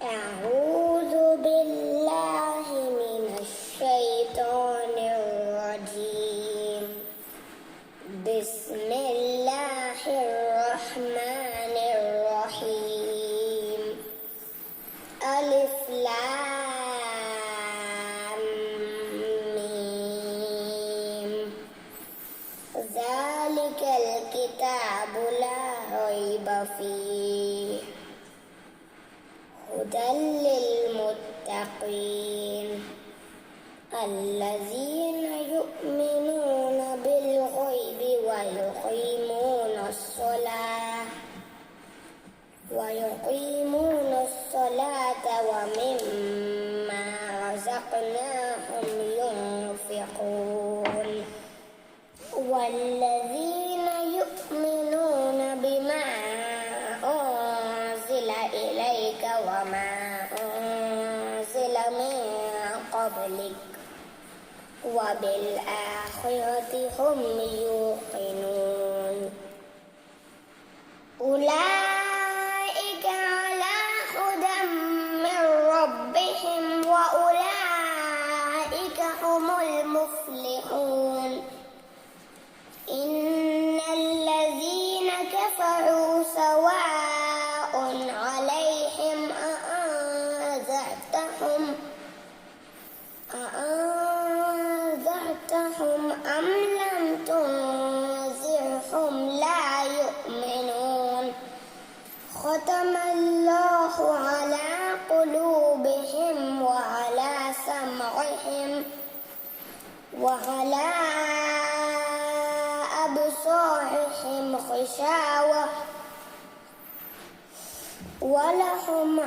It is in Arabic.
أعوذ بالله من الشيطان الرجيم. بسم الله الرحمن الرحيم. ألف لام ميم. ذلك الكتاب لا ريب فيه هدى للمتقين الذين يؤمنون بالغيب ويقيمون الصلاة ومما رزقناهم ينفقون والذين يؤمنون بما أنزل إليك وما أنزل من قبلك وبالآخرة هم يوقنون أولئك على هدى من ربهم وأولئك هم المفلحون إن الذين كفروا سواء عليهم أأنذرتهم أم لم تنذرهم لا يؤمنون ختم الله على قلوبهم وعلى سمعهم وعلى أبصارهم غشاوة ولهم